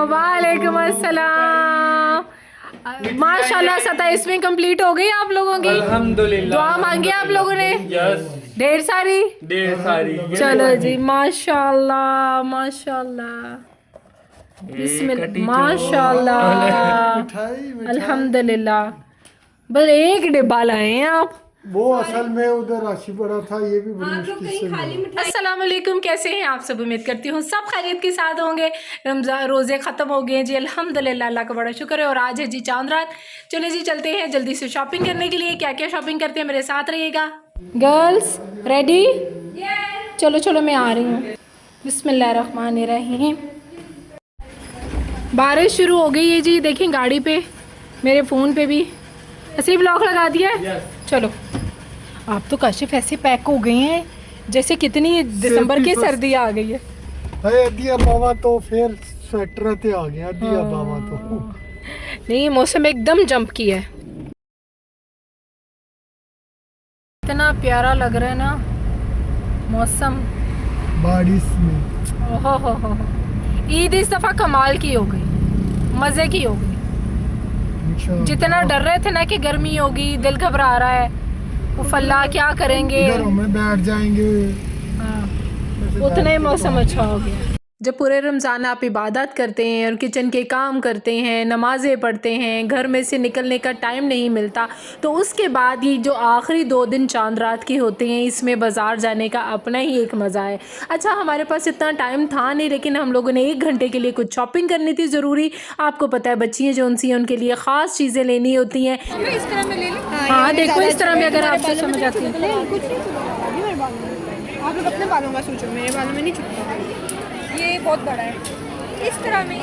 वालेकुम अस्सलाम। माशाल्लाह 27वीं कंप्लीट हो गई आप लोगों की। अल्हम्दुलिल्लाह। दुआ मांगी आप लोगों ने? यस, ढेर सारी। चलो जी, माशाल्लाह माशाल्लाह। बिस्मिल्लाह माशाल्लाह। अल्हम्दुलिल्लाह। बस एक डिब्बा लाए हैं आप। वो असल में उधर राशि पड़ा था, ये भी बड़ी मुश्किल से मिला। अस्सलाम वालेकुम, कैसे हैं आप सब? उम्मीद करती हूँ सब खैरियत के साथ होंगे। रमज़ान रोज़े ख़त्म हो गए हैं जी, अल्हम्दुलिल्लाह, अल्लाह का बड़ा शुक्र है। और आज है जी चांद रात। चले जी चलते हैं जल्दी से शॉपिंग करने के लिए। क्या क्या शॉपिंग करते हैं, मेरे साथ रहिएगा। Girls ready? चलो चलो मैं आ रही हूँ। बिस्मिल्लाहिर्रहमानिर्रहीम। बारिश शुरू हो गई है जी, देखें गाड़ी पे, मेरे फ़ोन पे भी ऐसे ब्लॉक लगा दिया है। चलो, आप तो काशिफ ऐसे पैक हो गए हैं जैसे कितनी दिसंबर की सर्दी आ गई है। दिया बाबा तो फिर स्वेटर ते आ गया दिया बाबा तो। नहीं, मौसम एकदम जंप किया है। इतना प्यारा लग रहा है ना मौसम बारिश में। हो। ईद इस दफ़ा कमाल की हो गई, मज़े की हो गई। जितना डर रहे थे ना कि गर्मी होगी, दिल घबरा रहा है, उफल्ला क्या करेंगे, घरों में बैठ जाएंगे, उतना ही मौसम अच्छा हो गया। जब पूरे रमज़ान आप इबादत करते हैं और किचन के काम करते हैं, नमाज़ें पढ़ते हैं, घर में से निकलने का टाइम नहीं मिलता, तो उसके बाद ये जो आखिरी 2 दिन चांद रात के होते हैं, इसमें बाज़ार जाने का अपना ही एक मज़ा है। अच्छा, हमारे पास इतना टाइम था नहीं, लेकिन हम लोगों ने 1 घंटे के लिए कुछ शॉपिंग करनी थी ज़रूरी। आपको पता है बच्चियाँ जो उनसी उनके लिए ख़ास चीज़ें लेनी होती हैं। इस तरह में ले लें। हाँ देखो, इस तरह में अगर आपको समझ आती है। आप लोग अपने बालों का सोचो, मेरे बालों में नहीं छुपता। ये बहुत बड़ा है। इस तरह में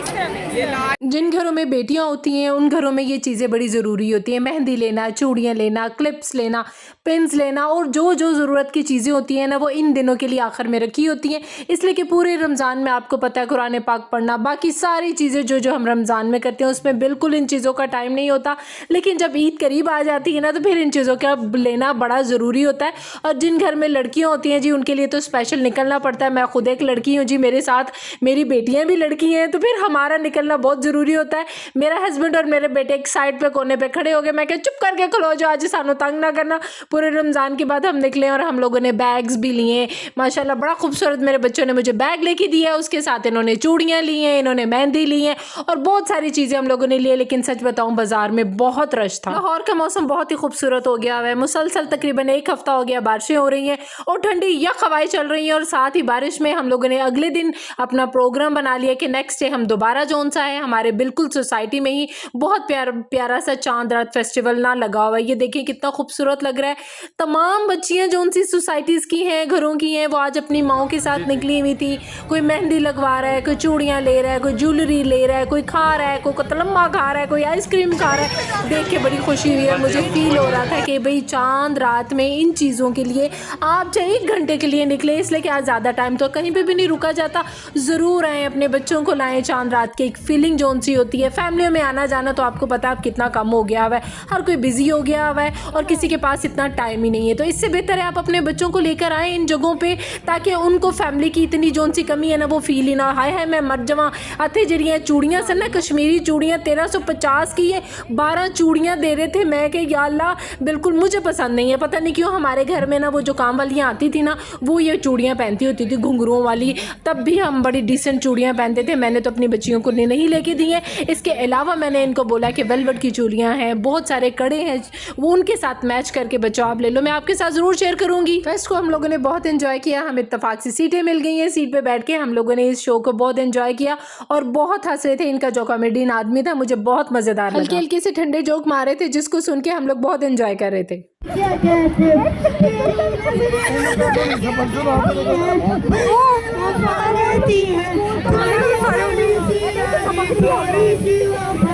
जिन घरों में बेटियां होती हैं उन घरों में ये चीज़ें बड़ी ज़रूरी होती हैं। मेहंदी लेना, चूड़ियाँ लेना, क्लिप्स लेना, पिन्स लेना, और जो जो ज़रूरत की चीज़ें होती हैं ना, वो इन दिनों के लिए आखिर में रखी होती हैं। इसलिए कि पूरे रमज़ान में आपको पता है कुरान पाक पढ़ना, बाकी सारी चीज़ें जो जो हम रमज़ान में करते हैं उसमें बिल्कुल इन चीज़ों का टाइम नहीं होता। लेकिन जब ईद करीब आ जाती है ना, तो फिर इन चीज़ों का लेना बड़ा ज़रूरी होता है। और जिन घर में लड़कियाँ होती हैं जी, उनके लिए तो स्पेशल निकलना पड़ता है। मैं खुद एक लड़की हूँ जी, मेरे साथ मेरी बेटियाँ भी लड़की हैं, तो फिर हमारा निकलना बहुत ज़रूरी होता है। मेरा हस्बैंड और मेरे बेटे एक साइड पे कोने पे खड़े हो गए। मैं कहा चुप करके खलो जाओ, आज सानू तंग ना करना। पूरे रमज़ान के बाद हम निकले और हम लोगों ने बैग्स भी लिए माशाल्लाह, बड़ा खूबसूरत। मेरे बच्चों ने मुझे बैग लेके दिया, उसके साथ इन्होंने चूड़ियाँ ली हैं, इन्होंने मेहंदी ली है और बहुत सारी चीज़ें हम लोगों ने लिए। लेकिन सच बताऊँ, बाज़ार में बहुत रश था। लाहौर का मौसम बहुत ही खूबसूरत हो गया है। मुसलसल तकरीबन 1 हफ्ता हो गया बारिशें हो रही हैं और ठंडी यख हवाएं चल रही हैं। और साथ ही बारिश में हम लोगों ने अगले दिन अपना प्रोग्राम बना लिया कि नेक्स्ट डे हम दोबारा जोन सा है हमारे बिल्कुल सोसाइटी में ही बहुत प्यारा सा चांद रात फेस्टिवल ना लगा हुआ है। ये देखिए कितना खूबसूरत लग रहा है। तमाम बच्चियां जो उनसी सोसाइटीज़ की हैं, घरों की हैं, वो आज अपनी माओ के साथ निकली हुई थी। कोई मेहंदी लगवा रहा है, कोई चूड़ियाँ ले रहा है, कोई ज्वेलरी ले रहा है, कोई खा रहा है, कोई कतलम्मा खा रहा है, कोई आइसक्रीम खा रहा है। देख के बड़ी खुशी हुई है। मुझे फील हो रहा था कि भाई चांद रात में इन चीज़ों के लिए आप चाहे 1 घंटे के लिए निकले, इसलिए कि आज ज़्यादा टाइम तो कहीं पर भी नहीं रुका जाता। ज़रूर आएँ, अपने बच्चों को लाएँ। चांद रात की एक फीलिंग जो सी होती है। फैमिलियों में आना जाना तो आपको पता है अब कितना कम हो गया हुआ है, हर कोई बिजी हो गया हुआ है और किसी के पास इतना टाइम ही नहीं है। तो इससे बेहतर है आप अपने बच्चों को लेकर आए इन जगहों पे, ताकि उनको फैमिली की इतनी जो सी कमी है ना, वो फील ही ना। हाय हाय मैं मर जावा। अथे जड़ियाँ चूड़ियाँ सन ना, कश्मीरी चूड़ियाँ 1350 की है, 12 चूड़ियाँ दे रहे थे। मैं कि या अल्लाह, बिल्कुल मुझे पसंद नहीं है। पता नहीं क्यों हमारे घर में ना वो जो काम वालियाँ आती थी ना, वो ये चूड़ियाँ पहनती होती थी घुंघरुओं वाली। तब भी हम बड़ी डिसेंट चूड़ियाँ पहनते थे। मैंने तो अपनी बच्चियों को नहीं लेके दी है। इसके अलावा मैंने इनको बोला कि वेलवेट की चूड़ियाँ हैं, बहुत सारे कड़े हैं, वो उनके साथ मैच करके बच्चों आप ले लो। मैं आपके साथ ज़रूर शेयर करूँगी। फेस्ट को हम लोगों ने बहुत एंजॉय किया। हम इत्तेफाक से सीटें मिल गई हैं, सीट पे बैठ के हम लोगों ने इस शो को बहुत एंजॉय किया और बहुत हंस रहे थे। इनका जो कॉमेडियन आदमी था मुझे बहुत मज़ेदार लगा। हल्के हल्के से ठंडे जोक मारे थे, जिसको सुन के हम लोग बहुत एंजॉय कर रहे थे।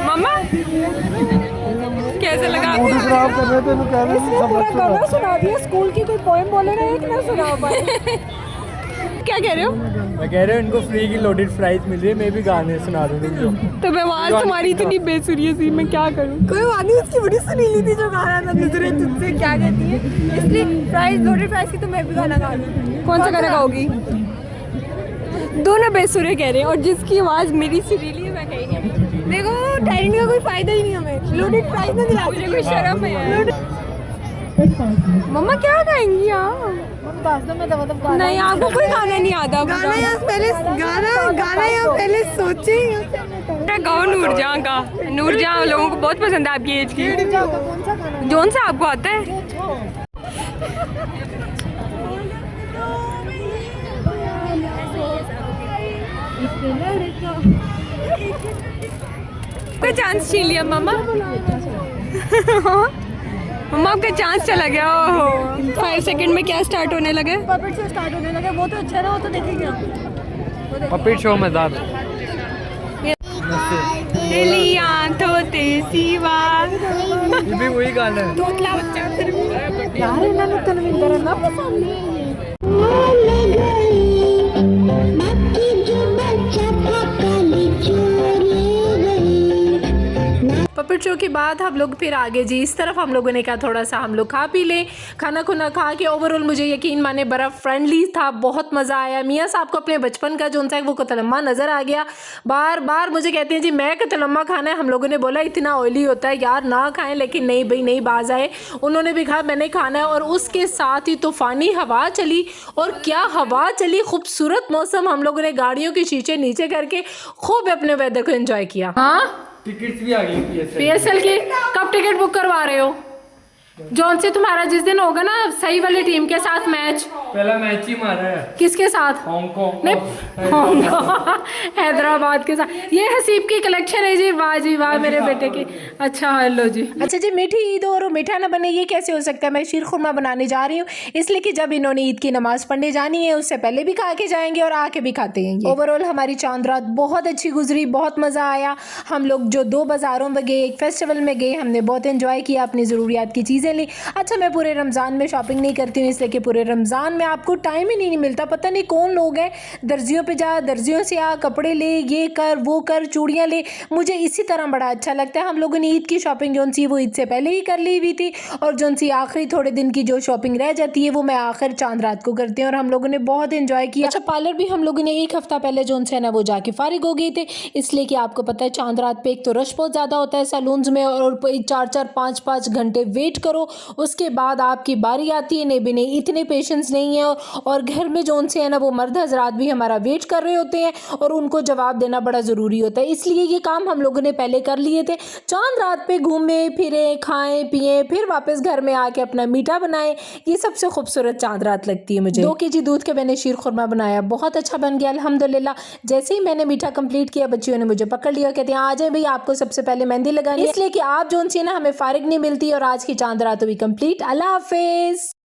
मामा कैसे लगा? खराब कर रहे थे तो कह रहे थे गाना सुना दिया, स्कूल की कोई पोएम बोले रहे कि ना सुना पाए। क्या कह रहे हो? मैं कह रहा हूँ इनको फ्री की लोडेड फ्राइज मिल रही है, मैं भी गाने सुना दूँ तुमको। तो मैं आवाज़ तुम्हारी इतनी बेसुरी सी, मैं क्या करूँ? कोई बात नहीं, उसकी बड़ी सुरीली थी जो गाना था, नजरें तुझसे क्या कहती है, इसलिए फ्राइज लोडेड फ्राइज की तो मैं भी गाना गा लूँ। कौन सा गाना गाओगी? दोनों बेसुरे कह रहे हैं और जिसकी आवाज़ मेरी सुरीली है मैं कहीं नहीं। देखो टाइमिंग का कोई फायदा ही नहीं हमें। लोडेड फ्राइज नहीं दिला, मुझे कोई शर्म है। मम्मा क्या खाएंगी आप? नहीं आपको कोई खाना नहीं आता। गाना यहाँ पहले सोचे। गाओ नूरजहां का। नूरजहां लोगों को बहुत पसंद है आपकी एज की। जौन सा आपको आता है? आपका चांस छीन लिया मम्मा। मम्मा आपका चांस चला गया। ओहो 5 सेकंड में क्या स्टार्ट होने लगे? पपेट शो स्टार्ट होने लगे। वो तो अच्छा ना, वो तो देखेंगे आप। पपेट शो मजेदार। तोते सीवा ये भी वही गाना है। तोतला बच्चा यार इन्होंने तनविंदर ना पपेट शो के बाद हम लोग फिर आगे जी इस तरफ हम लोगों ने कहा थोड़ा सा हम लोग खा पी लें। खाना खुना खा के ओवरऑल मुझे यकीन माने बड़ा फ्रेंडली था, बहुत मज़ा आया। मियाँ साहब को अपने बचपन का जो है वो कतलम्मा नज़र आ गया। बार बार मुझे कहते हैं जी मैं कतलम्मा खाना है। हम लोगों ने बोला इतना ऑयली होता है यार ना खाएं, लेकिन नहीं भाई नहीं बाज आए। उन्होंने भी कहा मैंने खाना है और उसके साथ ही तूफ़ानी हवा चली। और क्या हवा चली, खूबसूरत मौसम। हम लोगों ने गाड़ियों के शीशे नीचे करके खूब अपने वेदर को एंजॉय किया। हाँ टिकट्स भी आ गई PSL की। कब टिकट बुक करवा रहे हो? जौन से तुम्हारा जिस दिन होगा ना सही वाली टीम के साथ मैच। पहला मैच ही मारा है। किसके साथ? हांगकांग। नहीं हांगकांग हैदराबाद के साथ। ये हसीब की कलेक्शन है जी, वाह जी वाह मेरे बेटे की। अच्छा हेलो जी। अच्छा जी मीठी ईद और मीठा ना बने ये कैसे हो सकता है? मैं शीर खुरमा बनाने जा रही हूँ इसलिए कि जब इन्होंने ईद की नमाज़ पढ़ने जानी है उससे पहले भी खा के जाएंगे और आके भी खाते हैं। ओवरऑल हमारी चांद रात बहुत अच्छी गुजरी, बहुत मज़ा आया। हम लोग जो 2 बाज़ारों में गए, एक फेस्टिवल में गए, हमने बहुत इन्जॉय किया, अपनी ज़रूरियात की चीज़ें ली। अच्छा मैं पूरे रमज़ान में शॉपिंग नहीं करती हूँ इसलिए कि पूरे रमज़ान में आपको टाइम ही नहीं मिलता। पता नहीं कौन लोग हैं दर्जियों पे जा, दर्जियों से आ, कपड़े ले, ये कर वो कर, चूड़ियाँ ले। मुझे इसी तरह बड़ा अच्छा लगता है। हम लोगों ने ईद की शॉपिंग जो सी वो ईद से पहले ही कर ली हुई थी और जो सी आखिरी थोड़े दिन की जो शॉपिंग रह जाती है वो मैं आखिर चांद रात को करती हूँ और हम लोगों ने बहुत इन्जॉय किया। अच्छा पार्लर भी हम लोगों ने 1 हफ्ता पहले जो है ना वो जाके फारिग हो गए थे इसलिए कि आपको पता है चांद रात पे एक तो रश बहुत ज़्यादा होता है सैलून्स में और 4-4 5-5 घंटे वेट करो, उसके बाद आपकी बारी आती है। नहीं भी नहीं इतने पेशेंस नहीं है और घर में जो से है ना वो मर्द हजरात भी हमारा वेट कर रहे होते हैं और उनको जवाब देना बड़ा ज़रूरी होता है, इसलिए ये काम हम लोगों ने पहले कर लिए थे। चांद रात पे घूमे फिरे, खाएं पिए, फिर वापस घर में आके अपना मीठा बनाए। ये सबसे खूबसूरत चांद रात लगती है मुझे। 2 kg दूध के मैंने शीर खुरमा बनाया, बहुत अच्छा बन गया अल्हम्दुलिल्लाह। जैसे ही मैंने मीठा कंप्लीट किया बच्चियों ने मुझे पकड़ लिया, कहते हैं आ जाए भाई आपको सबसे पहले मेहंदी लगानी है, इसलिए कि आप जो सी ना हमें फारिग नहीं मिलती। और आज की चांद रात भी कंप्लीट। अल्लाह हाफिज़।